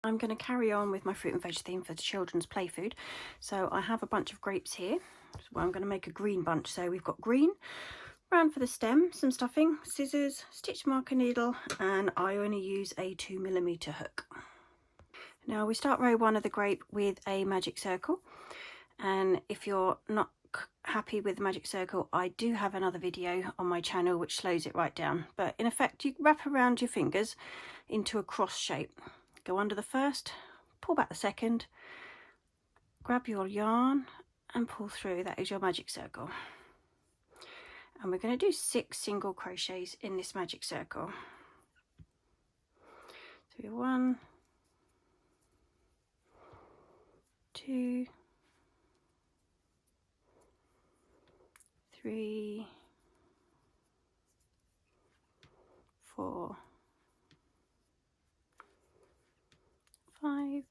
I'm going to carry on with my fruit and veg theme for the children's play food. So I have a bunch of grapes here. So I'm going to make a green bunch. So we've got green, round for the stem, some stuffing, scissors, stitch marker needle, and I only use a 2mm hook. Now we start row 1 of the grape with a magic circle, and if you're not happy with the magic circle, I do have another video on my channel which slows it right down. But in effect, you wrap around your fingers into a cross shape. Go under the first, pull back the second, grab your yarn and pull through. That is your magic circle. And we're going to do 6 single crochets in this magic circle. So 1, 2, 3, 4, 5,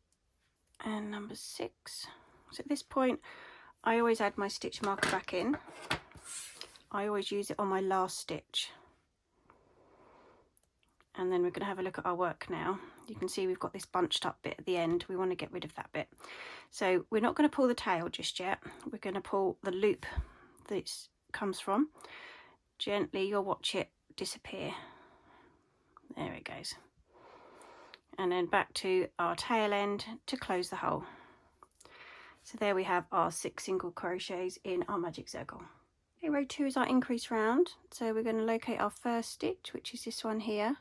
and number 6. So at this point I always add my stitch marker back in. I always use it on my last stitch. And then we're going to have a look at our work now. You can see we've got this bunched up bit at the end. We want to get rid of that bit. So we're not going to pull the tail just yet. We're going to pull the loop that it comes from. Gently, you'll watch it disappear. There it goes. And then back to our tail end to close the hole. So there we have our 6 single crochets in our magic circle. Okay, row 2 is our increase round. So we're going to locate our first stitch, which is this one here.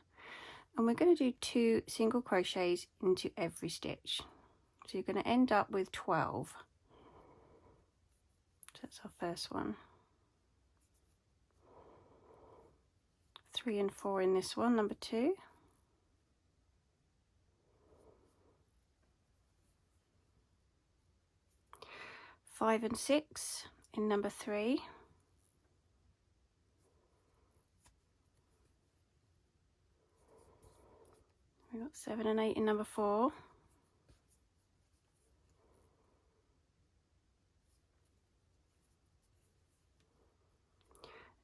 And we're going to do 2 single crochets into every stitch. So you're going to end up with 12. So that's our first one. 3 and 4 in this one, number 2. 5 and 6 in number 3. We've got 7 and 8 in number 4.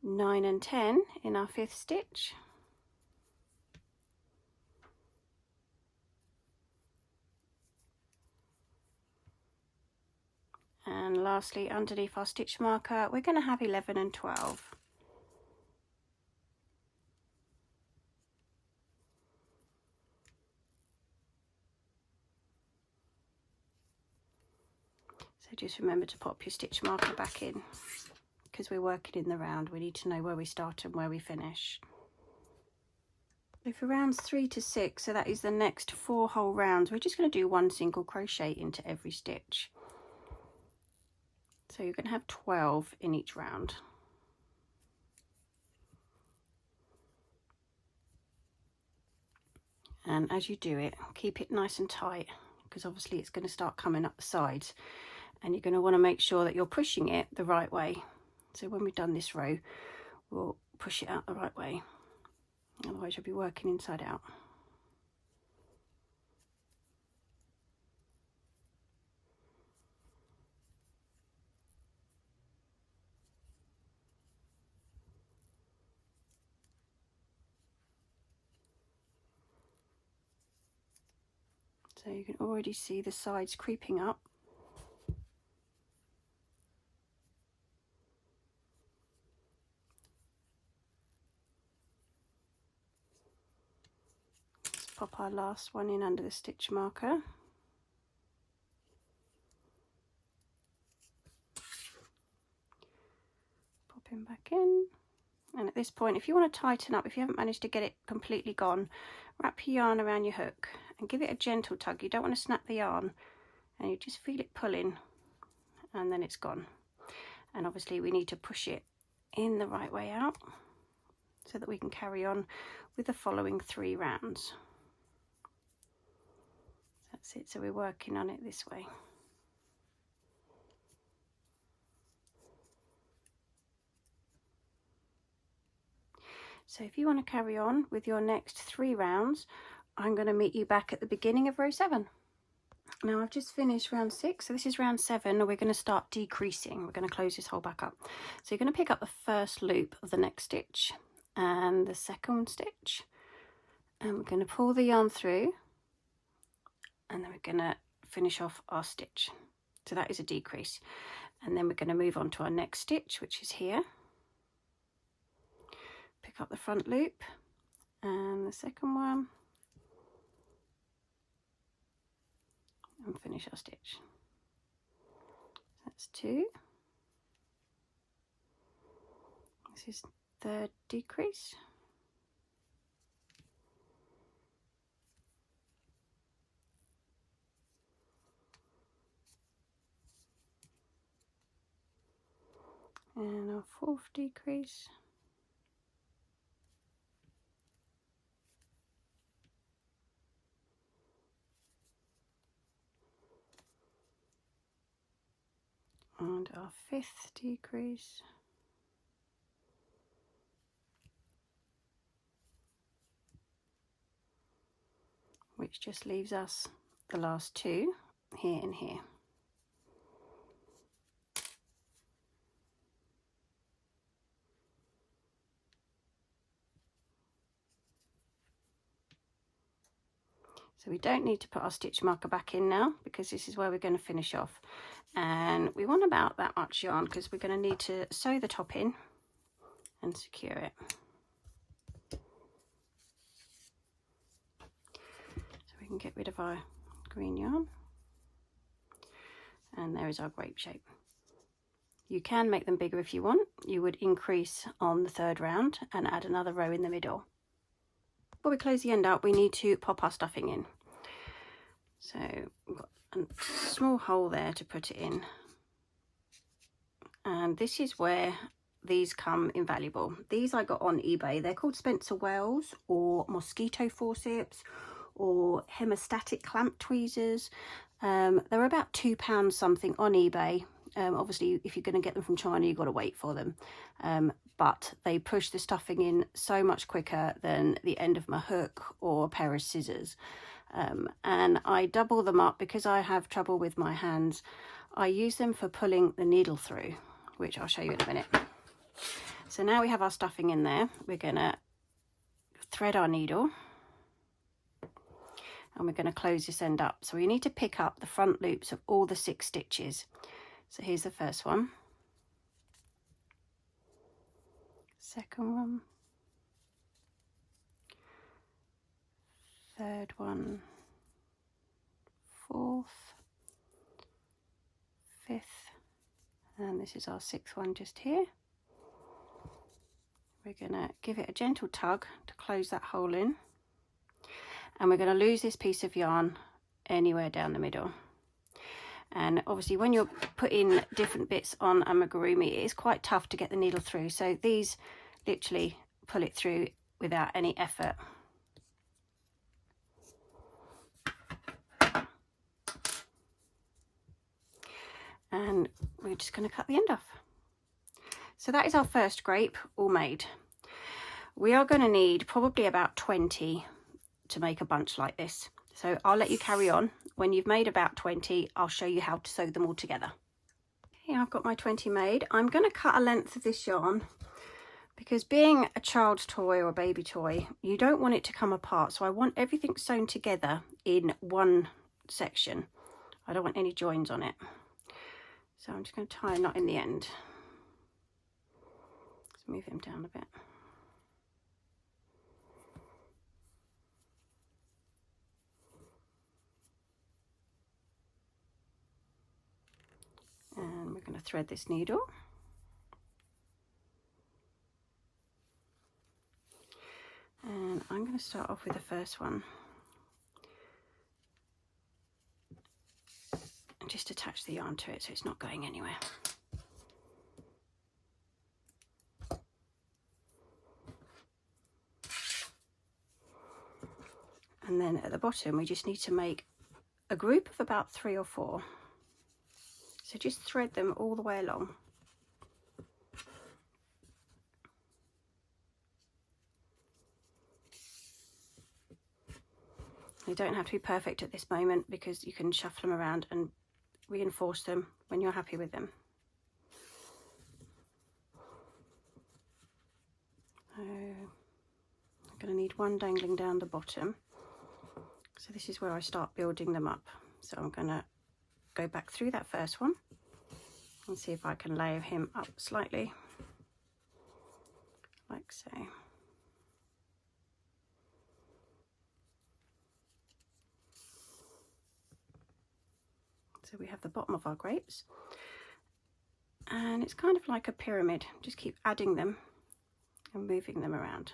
9 and 10 in our 5th stitch. And lastly, underneath our stitch marker, we're going to have 11 and 12. So just remember to pop your stitch marker back in, because we're working in the round. We need to know where we start and where we finish. So for rounds 3 to 6, so that is the next 4 whole rounds, we're just going to do 1 single crochet into every stitch. So you're going to have 12 in each round. And as you do it, keep it nice and tight, because obviously it's going to start coming up the sides, and you're going to want to make sure that you're pushing it the right way. So when we've done this row, we'll push it out the right way, otherwise you'll be working inside out. So you can already see the sides creeping up. Let's pop our last one in under the stitch marker. Pop him back in. And at this point, if you want to tighten up, if you haven't managed to get it completely gone, wrap your yarn around your hook and give it a gentle tug. You don't want to snap the yarn, and you just feel it pulling, and then it's gone. And obviously we need to push it in the right way out so that we can carry on with the following 3 rounds. That's it, so we're working on it this way. So if you want to carry on with your next 3 rounds, I'm going to meet you back at the beginning of row 7. Now I've just finished round 6, so this is round 7, and we're going to start decreasing. We're going to close this hole back up. So you're going to pick up the first loop of the next stitch and the second stitch, and we're going to pull the yarn through and then we're going to finish off our stitch. So that is a decrease, and then we're going to move on to our next stitch, which is here. Pick up the front loop and the second one and finish our stitch. That's 2. This is third decrease. And our 4th decrease. And our 5th decrease. Which just leaves us the last 2 here and here. So we don't need to put our stitch marker back in now, because this is where we're going to finish off. And we want about that much yarn because we're going to need to sew the top in and secure it. So we can get rid of our green yarn. And there is our grape shape. You can make them bigger if you want. You would increase on the 3rd round and add another row in the middle. Before we close the end up, we need to pop our stuffing in. So we've got a small hole there to put it in. And this is where these come invaluable. These I got on eBay. They're called Spencer Wells or mosquito forceps or hemostatic clamp tweezers. They're about £2 something on eBay. Obviously, if you're going to get them from China, you've got to wait for them. But they push the stuffing in so much quicker than the end of my hook or a pair of scissors. And I double them up because I have trouble with my hands. I use them for pulling the needle through, which I'll show you in a minute. So now we have our stuffing in there. We're going to thread our needle. And we're going to close this end up. So we need to pick up the front loops of all the 6 stitches. So here's the first one, second one, third one, 4th, 5th, and this is our 6th one just here. We're going to give it a gentle tug to close that hole in, and we're going to lose this piece of yarn anywhere down the middle. And obviously when you're putting different bits on amigurumi, it is quite tough to get the needle through. So these literally pull it through without any effort. And we're just going to cut the end off. So that is our first grape all made. We are going to need probably about 20 to make a bunch like this. So I'll let you carry on. When you've made about 20, I'll show you how to sew them all together. Okay, I've got my 20 made. I'm going to cut a length of this yarn because being a child's toy or a baby toy, you don't want it to come apart. So I want everything sewn together in one section. I don't want any joins on it. So I'm just going to tie a knot in the end. Let's move him down a bit. And we're going to thread this needle. And I'm going to start off with the first one. And just attach the yarn to it so it's not going anywhere. And then at the bottom we just need to make a group of about 3 or 4. So just thread them all the way along. They don't have to be perfect at this moment because you can shuffle them around and reinforce them when you're happy with them. So I'm going to need one dangling down the bottom. So this is where I start building them up. So I'm going to go back through that first one and see if I can layer him up slightly, like so. So we have the bottom of our grapes, and it's kind of like a pyramid. Just keep adding them and moving them around.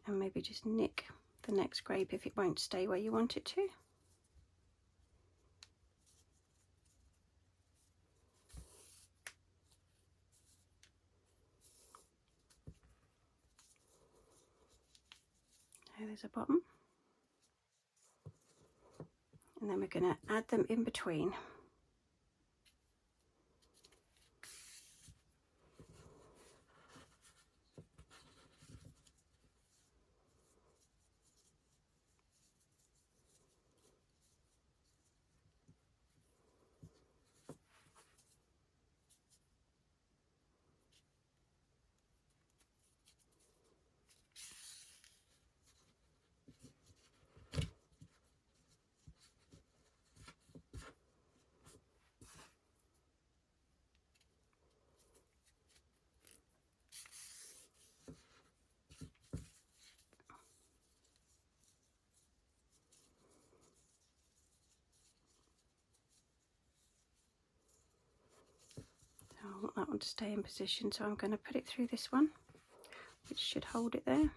And maybe just nick the next grape if it won't stay where you want it to. There's a bottom, and then we're going to add them in between. I want that one to stay in position, so I'm going to put it through this one, which should hold it there.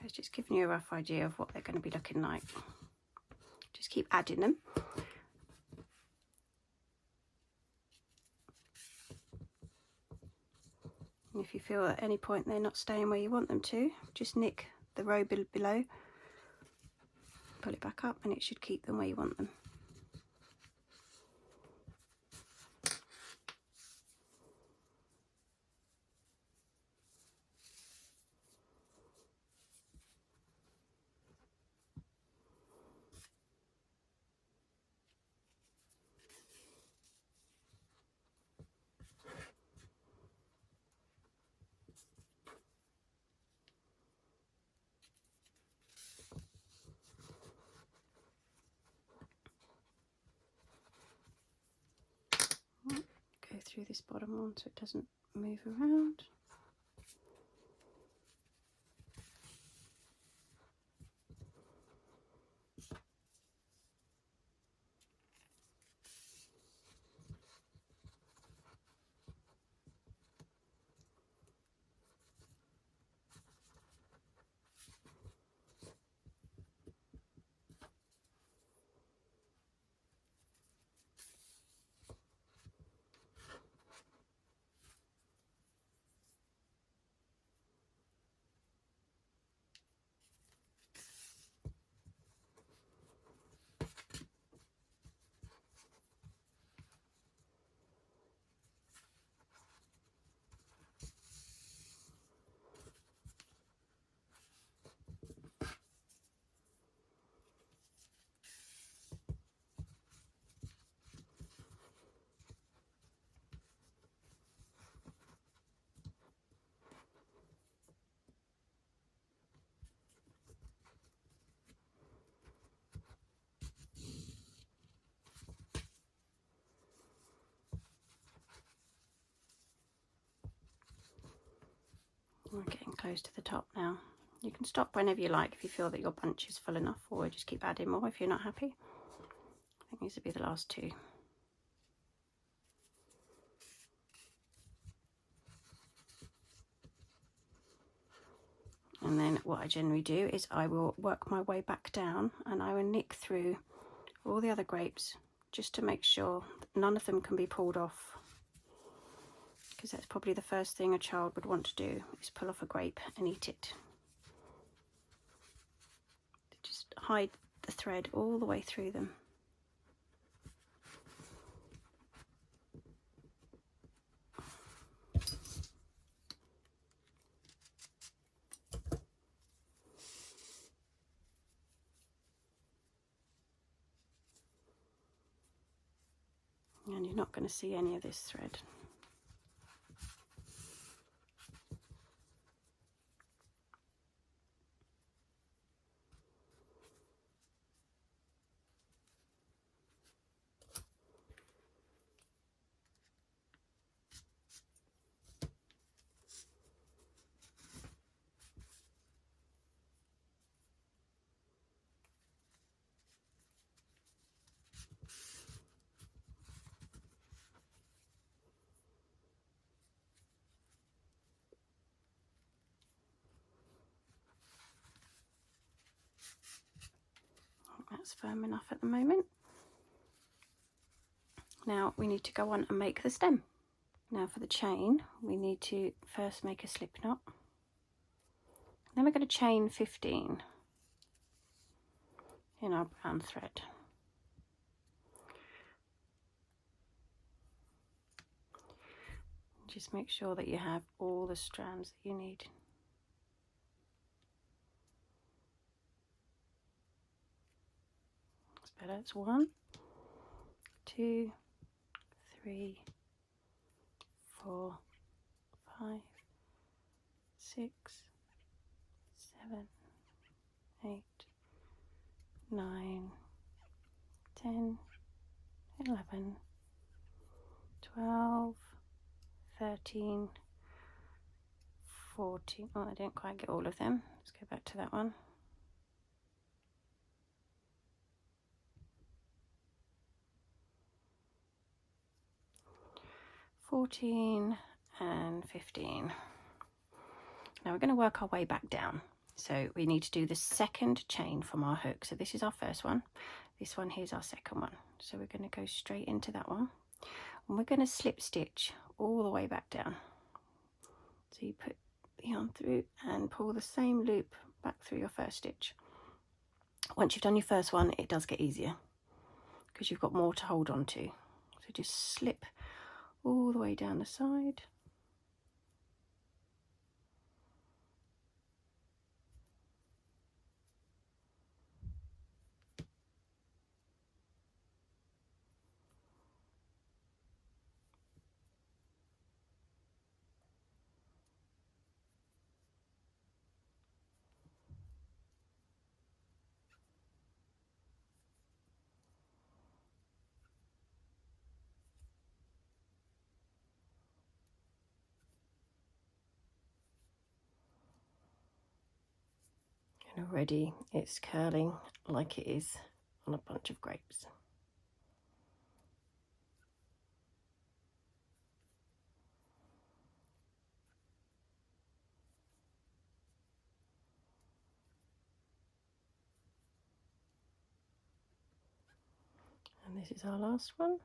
It's just giving you a rough idea of what they're going to be looking like. Just keep adding them. And if you feel at any point they're not staying where you want them to, just nick the row below, pull it back up, and it should keep them where you want them. Go through this bottom one so it doesn't move around. We're getting close to the top now. You can stop whenever you like if you feel that your bunch is full enough, or just keep adding more if you're not happy. I think these will be the last two. And then what I generally do is I will work my way back down and I will nick through all the other grapes just to make sure that none of them can be pulled off, because that's probably the first thing a child would want to do, is pull off a grape and eat it. Just hide the thread all the way through them. And you're not going to see any of this thread. That's firm enough at the moment. Now we need to go on and make the stem. Now for the chain, we need to first make a slip knot. Then we're going to chain 15 in our brown thread. Just make sure that you have all the strands that you need. That's better. It's 1, 2, 3, 4, 5, 6, 7, 8, 9, 10, 11, 12, 13, 14. Oh, I didn't quite get all of them. Let's go back to that one. 14 and 15. Now we're going to work our way back down. So we need to do the second chain from our hook. So this is our first one. This one here's our second one. So we're going to go straight into that one. And we're going to slip stitch all the way back down. So you put the yarn through and pull the same loop back through your first stitch. Once you've done your first one, it does get easier because you've got more to hold on to. So just slip all the way down the side. And already it's curling like it is on a bunch of grapes. And this is our last one.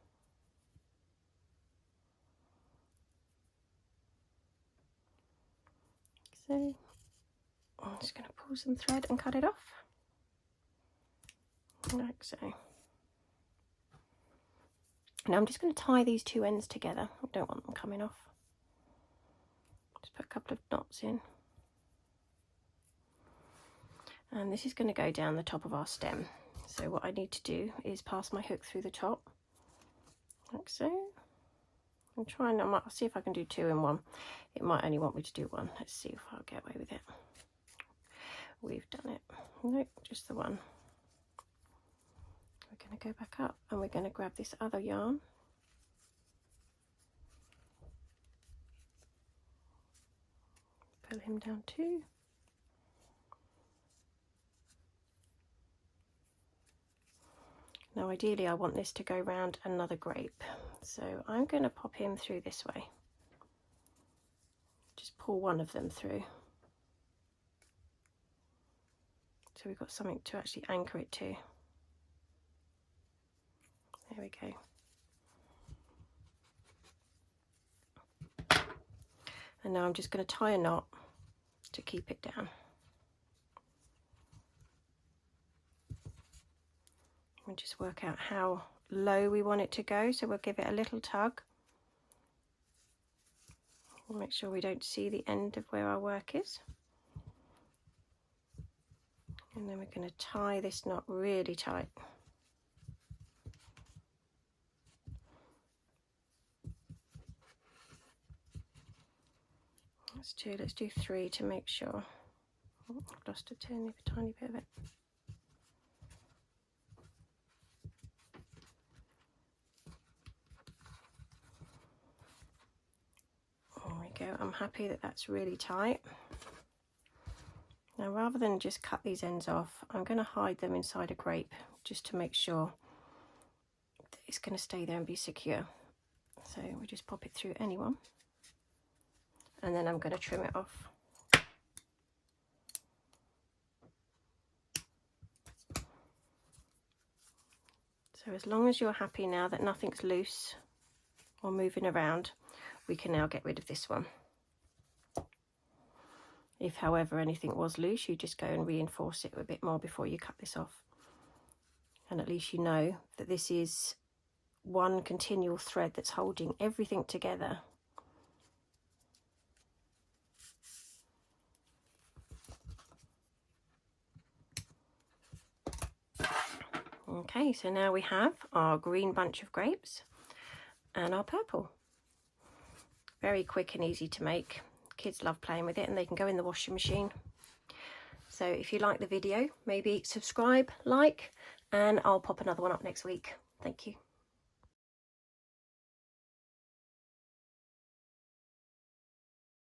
So I'm just going to pull some thread and cut it off, like so. Now I'm just going to tie these two ends together. I don't want them coming off. Just put a couple of knots in. And this is going to go down the top of our stem. So what I need to do is pass my hook through the top, like so. I'm trying, I'll see if I can do 2 in 1. It might only want me to do 1. Let's see if I'll get away with it. We've done it. Nope, just the one. We're going to go back up and we're going to grab this other yarn. Pull him down too. Now ideally I want this to go round another grape, so I'm going to pop him through this way. Just pull one of them through. so we've got something to actually anchor it to. There we go. And now I'm just going to tie a knot to keep it down. And just work out how low we want it to go, so we'll give it a little tug. We'll make sure we don't see the end of where our work is. And then we're going to tie this knot really tight. Let's do 3 to make sure. Oh, I've lost a tiny bit of it. There we go. I'm happy that that's really tight. Now, rather than just cut these ends off, I'm going to hide them inside a grape just to make sure that it's going to stay there and be secure. So we just pop it through any one, and then I'm going to trim it off. So as long as you're happy now that nothing's loose or moving around, we can now get rid of this one. If, however, anything was loose, you just go and reinforce it a bit more before you cut this off. And at least you know that this is one continual thread that's holding everything together. Okay, so now we have our green bunch of grapes and our purple. Very quick and easy to make. Kids love playing with it, and they can go in the washing machine. So if you like the video, maybe subscribe, like, and I'll pop another one up next week. Thank you.